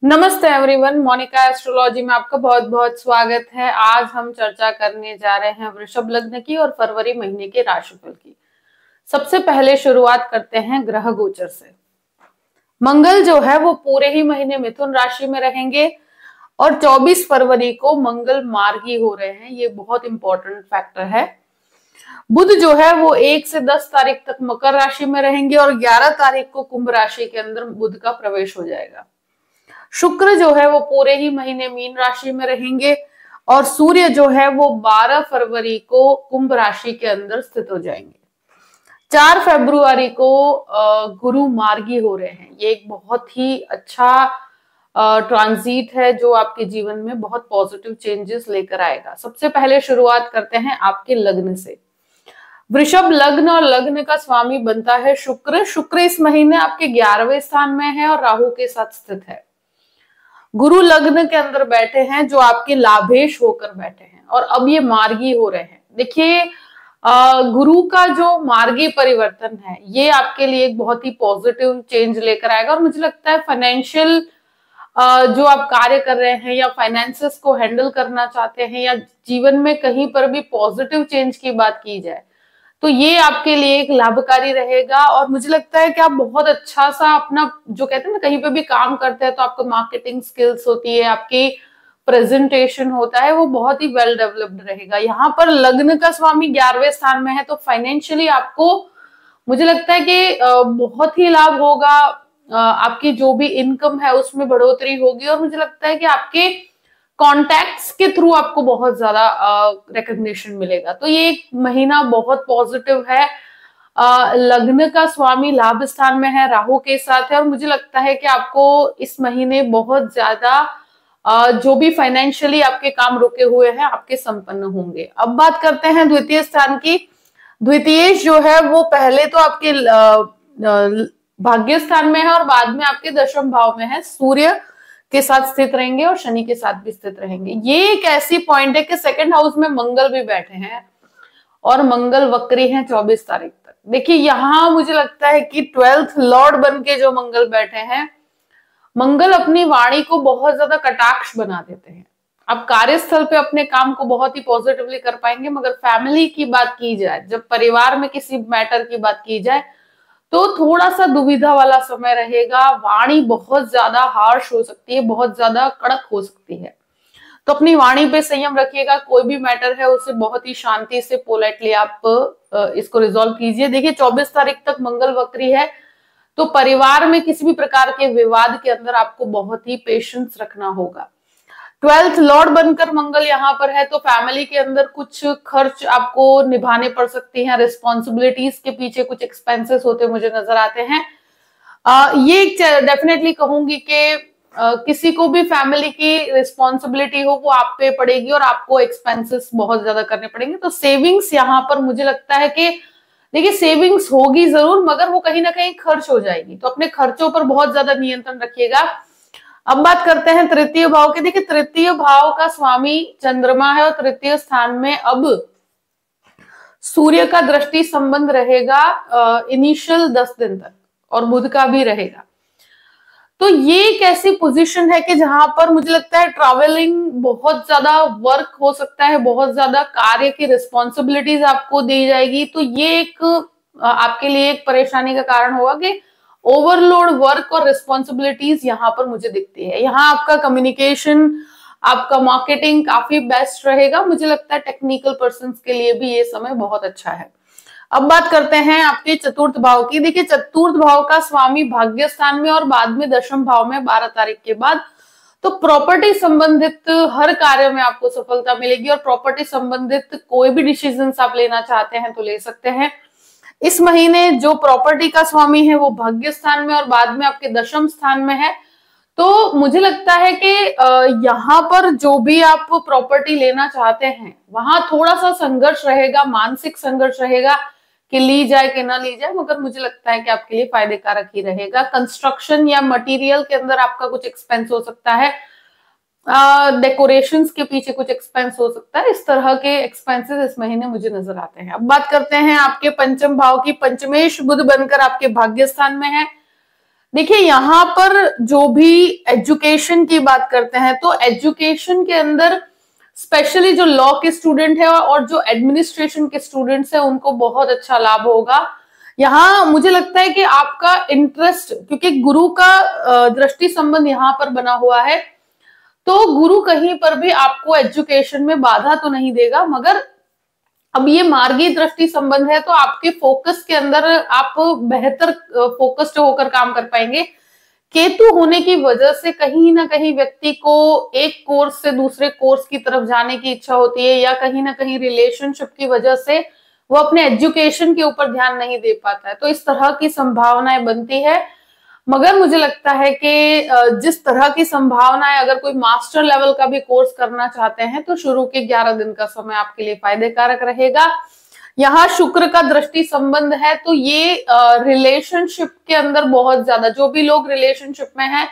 नमस्ते everyone, Monika astrology में आपका बहुत बहुत स्वागत है। आज हम चर्चा करने जा रहे हैं वृषभ लग्न की और फरवरी महीने के राशिफल की। सबसे पहले शुरुआत करते हैं ग्रह गोचर से। मंगल जो है वो पूरे ही महीने मिथुन राशि में रहेंगे और 24 फरवरी को मंगल मार्गी हो रहे हैं। ये बहुत इंपॉर्टेंट फैक्टर है। बुध जो है वो 1 से 10 तारीख तक मकर राशि में रहेंगे और 11 तारीख को कुंभ राशि के अंदर बुध का प्रवेश हो जाएगा। शुक्र जो है वो पूरे ही महीने मीन राशि में रहेंगे और सूर्य जो है वो 12 फरवरी को कुंभ राशि के अंदर स्थित हो जाएंगे। 4 फरवरी को गुरु मार्गी हो रहे हैं। ये एक बहुत ही अच्छा ट्रांजिट है जो आपके जीवन में बहुत पॉजिटिव चेंजेस लेकर आएगा। सबसे पहले शुरुआत करते हैं आपके लग्न से। वृषभ लग्न और लग्न का स्वामी बनता है शुक्र। शुक्र इस महीने आपके 11वें स्थान में है और राहु के साथ स्थित है। गुरु लग्न के अंदर बैठे हैं जो आपके लाभेश होकर बैठे हैं और अब ये मार्गी हो रहे हैं। देखिए, गुरु का जो मार्गी परिवर्तन है ये आपके लिए एक बहुत ही पॉजिटिव चेंज लेकर आएगा और मुझे लगता है फाइनेंशियल जो आप कार्य कर रहे हैं या फाइनेंसेस को हैंडल करना चाहते हैं या जीवन में कहीं पर भी पॉजिटिव चेंज की बात की जाए तो ये आपके लिए एक लाभकारी रहेगा। और मुझे लगता है कि आप बहुत अच्छा सा अपना जो कहते हैं ना, कहीं पे भी काम करते हैं तो आपको मार्केटिंग स्किल्स होती है, आपकी प्रेजेंटेशन होता है, वो बहुत ही वेल डेवलप्ड रहेगा। यहाँ पर लग्न का स्वामी 11वें स्थान में है तो फाइनेंशियली आपको मुझे लगता है कि बहुत ही लाभ होगा। आपकी जो भी इनकम है उसमें बढ़ोतरी होगी और मुझे लगता है कि आपके कॉन्टैक्ट्स के थ्रू आपको बहुत ज्यादा रिकॉग्निशन मिलेगा। तो ये एक महीना बहुत पॉजिटिव है। लग्न का स्वामी लाभ स्थान में है, राहु के साथ है और मुझे लगता है कि आपको इस महीने बहुत ज्यादा जो भी फाइनेंशियली आपके काम रुके हुए हैं आपके संपन्न होंगे। अब बात करते हैं द्वितीय स्थान की। द्वितीय जो है वो पहले तो आपके भाग्य स्थान में है और बाद में आपके दशम भाव में है। सूर्य के साथ स्थित रहेंगे और शनि के साथ भी स्थित रहेंगे। ये एक ऐसी पॉइंट है कि सेकंड हाउस में मंगल भी बैठे हैं और मंगल वक्री हैं 24 तारीख तक। देखिए, यहां मुझे लगता है कि 12th लॉर्ड बन के जो मंगल बैठे हैं, मंगल अपनी वाणी को बहुत ज्यादा कटाक्ष बना देते हैं। आप कार्यस्थल पे अपने काम को बहुत ही पॉजिटिवली कर पाएंगे, मगर फैमिली की बात की जाए, जब परिवार में किसी मैटर की बात की जाए तो थोड़ा सा दुविधा वाला समय रहेगा। वाणी बहुत ज्यादा हार्श हो सकती है, बहुत ज्यादा कड़क हो सकती है, तो अपनी वाणी पे संयम रखिएगा। कोई भी मैटर है उसे बहुत ही शांति से पोलाइटली आप इसको रिजॉल्व कीजिए। देखिए, 24 तारीख तक मंगल वक्री है तो परिवार में किसी भी प्रकार के विवाद के अंदर आपको बहुत ही पेशेंस रखना होगा। 12th लॉर्ड बनकर मंगल यहाँ पर है तो फैमिली के अंदर कुछ खर्च आपको निभाने पड़ सकते हैं। रिस्पॉन्सिबिलिटीज के पीछे कुछ एक्सपेंसेस होते मुझे नजर आते हैं। ये डेफिनेटली कहूंगी कि किसी को भी फैमिली की रिस्पॉन्सिबिलिटी हो वो आप पे पड़ेगी और आपको एक्सपेंसेस बहुत ज्यादा करने पड़ेंगे। तो सेविंग्स यहाँ पर मुझे लगता है कि देखिए, सेविंग्स होगी जरूर मगर वो कहीं ना कहीं खर्च हो जाएगी, तो अपने खर्चों पर बहुत ज्यादा नियंत्रण रखिएगा। अब बात करते हैं तृतीय भाव की। देखिए, तृतीय भाव का स्वामी चंद्रमा है और तृतीय स्थान में अब सूर्य का दृष्टि संबंध रहेगा इनिशियल 10 दिन तक और बुध का भी रहेगा। तो ये एक ऐसी पोजीशन है कि जहां पर मुझे लगता है ट्रैवलिंग, बहुत ज्यादा वर्क हो सकता है, बहुत ज्यादा कार्य की रिस्पॉन्सिबिलिटीज आपको दी जाएगी। तो ये एक आपके लिए एक परेशानी का कारण होगा कि ओवरलोड वर्क और रिस्पॉन्सिबिलिटीज यहाँ पर मुझे दिखती है। यहाँ आपका कम्युनिकेशन, आपका मार्केटिंग काफी बेस्ट रहेगा। मुझे लगता है टेक्निकल पर्संस के लिए भी ये समय बहुत अच्छा है। अब बात करते हैं आपके चतुर्थ भाव की। देखिए, चतुर्थ भाव का स्वामी भाग्य स्थान में और बाद में दशम भाव में 12 तारीख के बाद, तो प्रॉपर्टी संबंधित हर कार्य में आपको सफलता मिलेगी और प्रॉपर्टी संबंधित कोई भी डिसीजंस आप लेना चाहते हैं तो ले सकते हैं। इस महीने जो प्रॉपर्टी का स्वामी है वो भाग्य स्थान में और बाद में आपके दशम स्थान में है। तो मुझे लगता है कि यहाँ पर जो भी आप प्रॉपर्टी लेना चाहते हैं वहां थोड़ा सा संघर्ष रहेगा, मानसिक संघर्ष रहेगा कि ली जाए कि ना ली जाए, मगर मुझे लगता है कि आपके लिए फायदे कारक ही रहेगा। कंस्ट्रक्शन या मटेरियल के अंदर आपका कुछ एक्सपेंस हो सकता है, डेकोरेशंस के पीछे कुछ एक्सपेंस हो सकता है। इस तरह के एक्सपेंसेस इस महीने मुझे नजर आते हैं। अब बात करते हैं आपके पंचम भाव की। पंचमेश बुध बनकर आपके भाग्य स्थान में है। देखिए यहाँ पर जो भी एजुकेशन की बात करते हैं तो एजुकेशन के अंदर स्पेशली जो लॉ के स्टूडेंट है और जो एडमिनिस्ट्रेशन के स्टूडेंट्स हैं उनको बहुत अच्छा लाभ होगा। यहाँ मुझे लगता है कि आपका इंटरेस्ट, क्योंकि गुरु का दृष्टि संबंध यहाँ पर बना हुआ है, तो गुरु कहीं पर भी आपको एजुकेशन में बाधा तो नहीं देगा, मगर अब ये मार्गी दृष्टि संबंध है तो आपके फोकस के अंदर आप बेहतर फोकस्ड होकर काम कर पाएंगे। केतु होने की वजह से कहीं ना कहीं व्यक्ति को एक कोर्स से दूसरे कोर्स की तरफ जाने की इच्छा होती है, या कहीं ना कहीं रिलेशनशिप की वजह से वो अपने एजुकेशन के ऊपर ध्यान नहीं दे पाता है, तो इस तरह की संभावनाएं बनती है। मगर मुझे लगता है कि जिस तरह की संभावनाएं, अगर कोई मास्टर लेवल का भी कोर्स करना चाहते हैं तो शुरू के 11 दिन का समय आपके लिए फायदेकारक रहेगा। यहाँ शुक्र का दृष्टि संबंध है तो ये रिलेशनशिप के अंदर बहुत ज्यादा, जो भी लोग रिलेशनशिप में हैं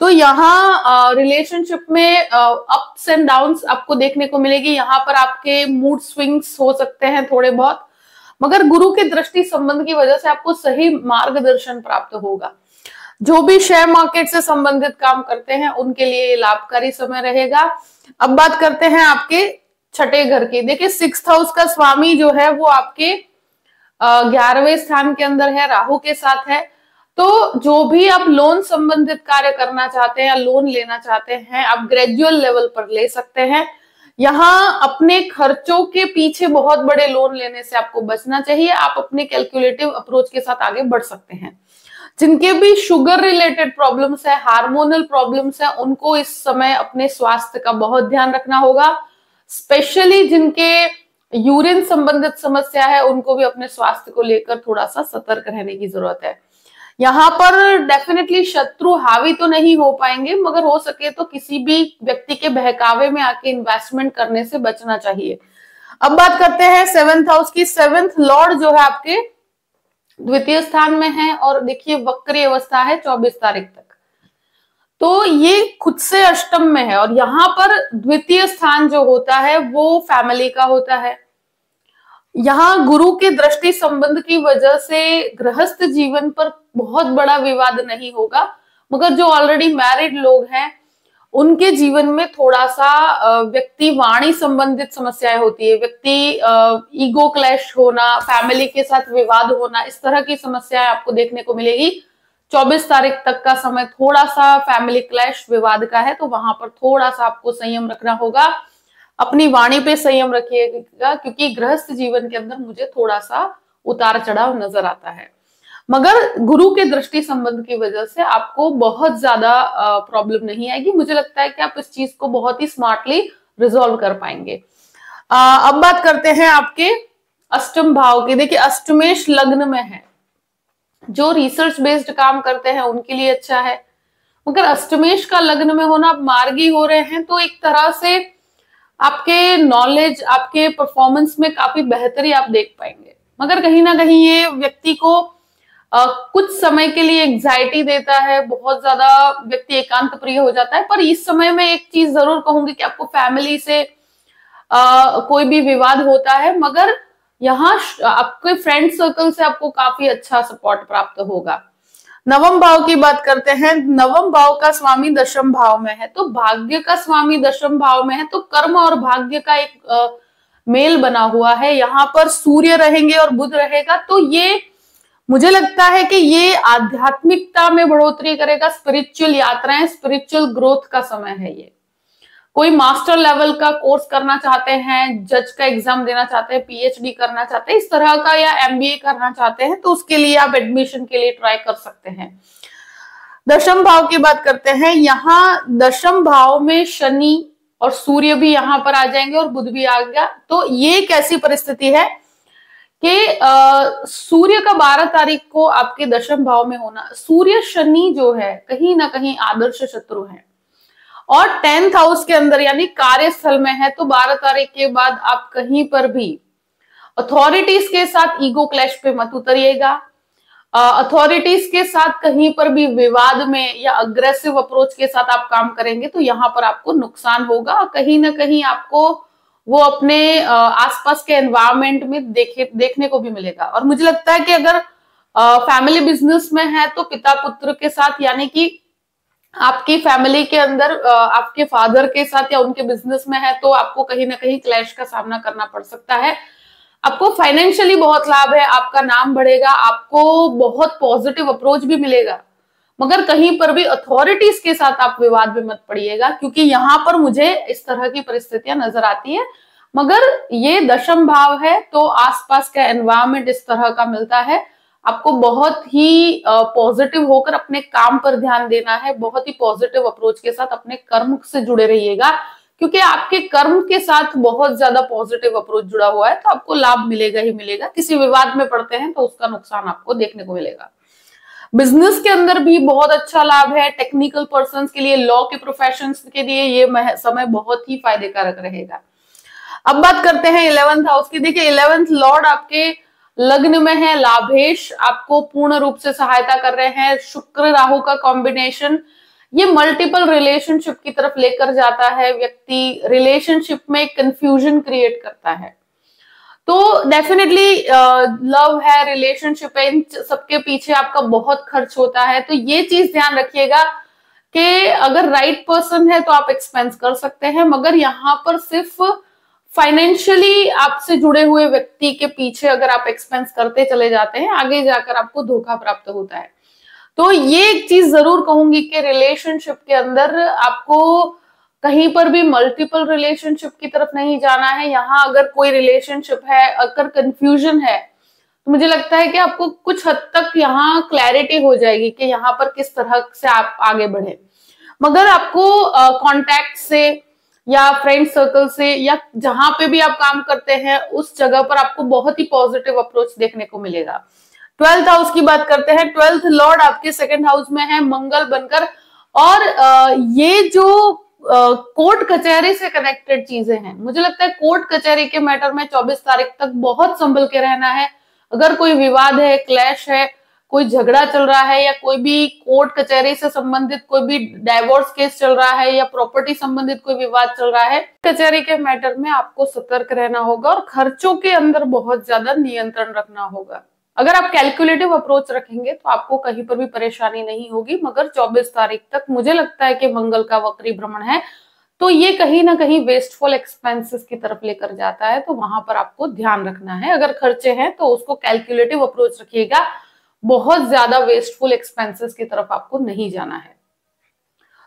तो यहाँ रिलेशनशिप में अप्स एंड डाउन्स आपको देखने को मिलेगी। यहाँ पर आपके मूड स्विंग्स हो सकते हैं थोड़े बहुत, मगर गुरु के दृष्टि संबंध की वजह से आपको सही मार्गदर्शन प्राप्त होगा। जो भी शेयर मार्केट से संबंधित काम करते हैं उनके लिए लाभकारी समय रहेगा। अब बात करते हैं आपके छठे घर की। देखिए 6th हाउस का स्वामी जो है वो आपके 11वें स्थान के अंदर है, राहु के साथ है। तो जो भी आप लोन संबंधित कार्य करना चाहते हैं या लोन लेना चाहते हैं, आप ग्रेजुअल लेवल पर ले सकते हैं। यहाँ अपने खर्चों के पीछे बहुत बड़े लोन लेने से आपको बचना चाहिए। आप अपने कैलकुलेटिव अप्रोच के साथ आगे बढ़ सकते हैं। जिनके भी शुगर रिलेटेड प्रॉब्लम्स है, हार्मोनल प्रॉब्लम्स है, उनको इस समय अपने स्वास्थ्य का बहुत ध्यान रखना होगा। स्पेशली जिनके यूरिन संबंधित समस्या है उनको भी अपने स्वास्थ्य को लेकर थोड़ा सा सतर्क रहने की जरूरत है। यहाँ पर डेफिनेटली शत्रु हावी तो नहीं हो पाएंगे, मगर हो सके तो किसी भी व्यक्ति के बहकावे में आके इन्वेस्टमेंट करने से बचना चाहिए। अब बात करते हैं 7th हाउस की। 7th लॉर्ड जो है आपके द्वितीय स्थान में है और देखिए वक्री अवस्था है 24 तारीख तक, तो ये खुद से अष्टम में है। और यहाँ पर द्वितीय स्थान जो होता है वो फैमिली का होता है। यहाँ गुरु के दृष्टि संबंध की वजह से गृहस्थ जीवन पर बहुत बड़ा विवाद नहीं होगा, मगर जो ऑलरेडी मैरिड लोग हैं उनके जीवन में थोड़ा सा व्यक्ति वाणी संबंधित समस्याएं होती है। व्यक्ति ईगो क्लैश होना, फैमिली के साथ विवाद होना, इस तरह की समस्याएं आपको देखने को मिलेगी। 24 तारीख तक का समय थोड़ा सा फैमिली क्लैश विवाद का है, तो वहां पर थोड़ा सा आपको संयम रखना होगा। अपनी वाणी पे संयम रखिएगा, क्योंकि गृहस्थ जीवन के अंदर मुझे थोड़ा सा उतार चढ़ाव नजर आता है। मगर गुरु के दृष्टि संबंध की वजह से आपको बहुत ज्यादा प्रॉब्लम नहीं आएगी। मुझे लगता है कि आप इस चीज को बहुत ही स्मार्टली रिजॉल्व कर पाएंगे। अब बात करते हैं आपके अष्टम भाव की। देखिए अष्टमेश लग्न में है, जो रिसर्च बेस्ड काम करते हैं उनके लिए अच्छा है, मगर अष्टमेश का लग्न में होना, आप मार्गी हो रहे हैं तो एक तरह से आपके नॉलेज, आपके परफॉर्मेंस में काफी बेहतरी आप देख पाएंगे। मगर कहीं ना कहीं ये व्यक्ति को कुछ समय के लिए एंजाइटी देता है, बहुत ज्यादा व्यक्ति एकांत प्रिय हो जाता है। पर इस समय में एक चीज जरूर कहूंगी कि आपको फैमिली से कोई भी विवाद होता है, मगर यहाँ आपके फ्रेंड सर्कल से आपको काफी अच्छा सपोर्ट प्राप्त होगा। नवम भाव की बात करते हैं। नवम भाव का स्वामी दशम भाव में है, तो भाग्य का स्वामी दशम भाव में है, तो कर्म और भाग्य का एक मेल बना हुआ है। यहाँ पर सूर्य रहेंगे और बुध रहेगा, तो ये मुझे लगता है कि ये आध्यात्मिकता में बढ़ोतरी करेगा। स्पिरिचुअल यात्राएं, स्पिरिचुअल ग्रोथ का समय है। ये कोई मास्टर लेवल का कोर्स करना चाहते हैं, जज का एग्जाम देना चाहते हैं, पीएचडी करना चाहते हैं, इस तरह का, या एमबीए करना चाहते हैं, तो उसके लिए आप एडमिशन के लिए ट्राई कर सकते हैं। दशम भाव की बात करते हैं। यहाँ दशम भाव में शनि और सूर्य भी यहाँ पर आ जाएंगे और बुध भी आ गया, तो ये कैसी परिस्थिति है कि सूर्य का 12 तारीख को आपके दशम भाव में होना। सूर्य शनि जो है कहीं ना कहीं आदर्श शत्रु है और 10th हाउस के अंदर यानी कार्यस्थल में है, तो 12 तारीख के बाद आप कहीं पर भी अथॉरिटीज के साथ ईगो क्लैश पे मत उतरिएगा। अथॉरिटीज के साथ कहीं पर भी विवाद में या अग्रेसिव अप्रोच के साथ आप काम करेंगे तो यहाँ पर आपको नुकसान होगा। कहीं ना कहीं आपको वो अपने आसपास के एनवायरमेंट में देखने को भी मिलेगा। और मुझे लगता है कि अगर फैमिली बिजनेस में है तो पिता पुत्र के साथ, यानी कि आपकी फैमिली के अंदर आपके फादर के साथ या उनके बिजनेस में है तो आपको कहीं ना कहीं क्लैश का सामना करना पड़ सकता है। आपको फाइनेंशियली बहुत लाभ है, आपका नाम बढ़ेगा, आपको बहुत पॉजिटिव अप्रोच भी मिलेगा, मगर कहीं पर भी अथॉरिटीज के साथ आप विवाद में मत पड़िएगा, क्योंकि यहां पर मुझे इस तरह की परिस्थितियां नजर आती है। मगर ये दशम भाव है तो आसपास का एनवायरमेंट इस तरह का मिलता है। आपको बहुत ही पॉजिटिव होकर अपने काम पर ध्यान देना है, बहुत ही पॉजिटिव अप्रोच के साथ अपने कर्म से जुड़े रहिएगा, क्योंकि आपके कर्म के साथ बहुत ज्यादा पॉजिटिव अप्रोच जुड़ा हुआ है, तो आपको लाभ मिलेगा ही मिलेगा। किसी विवाद में पड़ते हैं तो उसका नुकसान आपको देखने को मिलेगा। बिजनेस के अंदर भी बहुत अच्छा लाभ है। टेक्निकल पर्सन के लिए, लॉ के प्रोफेशंस के लिए ये समय बहुत ही फायदे कारक रहेगा। अब बात करते हैं 11th हाउस की। देखिए 11th लॉर्ड आपके लग्न में है, लाभेश आपको पूर्ण रूप से सहायता कर रहे हैं। शुक्र राहु का कॉम्बिनेशन ये मल्टीपल रिलेशनशिप की तरफ लेकर जाता है। व्यक्ति रिलेशनशिप में कंफ्यूजन क्रिएट करता है, तो डेफिनेटली लव है, रिलेशनशिप है, इन सबके पीछे आपका बहुत खर्च होता है। तो ये चीज ध्यान रखिएगा कि अगर राइट पर्सन है तो आप एक्सपेंस कर सकते हैं, मगर यहाँ पर सिर्फ फाइनेंशियली आपसे जुड़े हुए व्यक्ति के पीछे अगर आप एक्सपेंस करते चले जाते हैं, आगे जाकर आपको धोखा प्राप्त होता है। तो ये एक चीज जरूर कहूंगी कि रिलेशनशिप के अंदर आपको कहीं पर भी मल्टीपल रिलेशनशिप की तरफ नहीं जाना है। यहाँ अगर कोई रिलेशनशिप है, अगर कंफ्यूजन है, तो मुझे लगता है कि आपको कुछ हद तक यहाँ क्लैरिटी हो जाएगी कि यहाँ पर किस तरह से आप आगे बढ़े। मगर आपको कॉन्टैक्ट से या फ्रेंड सर्कल से या जहां पे भी आप काम करते हैं उस जगह पर आपको बहुत ही पॉजिटिव अप्रोच देखने को मिलेगा। 12th हाउस की बात करते हैं। 12th लॉर्ड आपके 2nd हाउस में है मंगल बनकर, और ये जो कोर्ट कचहरी से कनेक्टेड चीजें हैं, मुझे लगता है कोर्ट कचहरी के मैटर में 24 तारीख तक बहुत संभल के रहना है। अगर कोई विवाद है, क्लैश है, कोई झगड़ा चल रहा है, या कोई भी कोर्ट कचहरी से संबंधित कोई भी डाइवोर्स केस चल रहा है, या प्रॉपर्टी संबंधित कोई विवाद चल रहा है, कचहरी के मैटर में आपको सतर्क रहना होगा और खर्चों के अंदर बहुत ज्यादा नियंत्रण रखना होगा। अगर आप कैलकुलेटिव अप्रोच रखेंगे तो आपको कहीं पर भी परेशानी नहीं होगी। मगर 24 तारीख तक मुझे लगता है कि मंगल का वक्री भ्रमण है, तो ये कहीं ना कहीं वेस्टफुल एक्सपेंसेस की तरफ लेकर जाता है, तो वहां पर आपको ध्यान रखना है। अगर खर्चे हैं तो उसको कैलकुलेटिव अप्रोच रखिएगा, बहुत ज्यादा वेस्टफुल एक्सपेंसेस की तरफ आपको नहीं जाना है।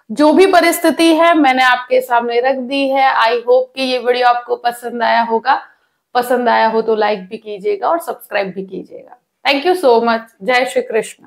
जो भी परिस्थिति है मैंने आपके सामने रख दी है। आई होप कि ये वीडियो आपको पसंद आया होगा। पसंद आया हो तो लाइक भी कीजिएगा और सब्सक्राइब भी कीजिएगा। Thank you so much. जय श्री कृष्ण।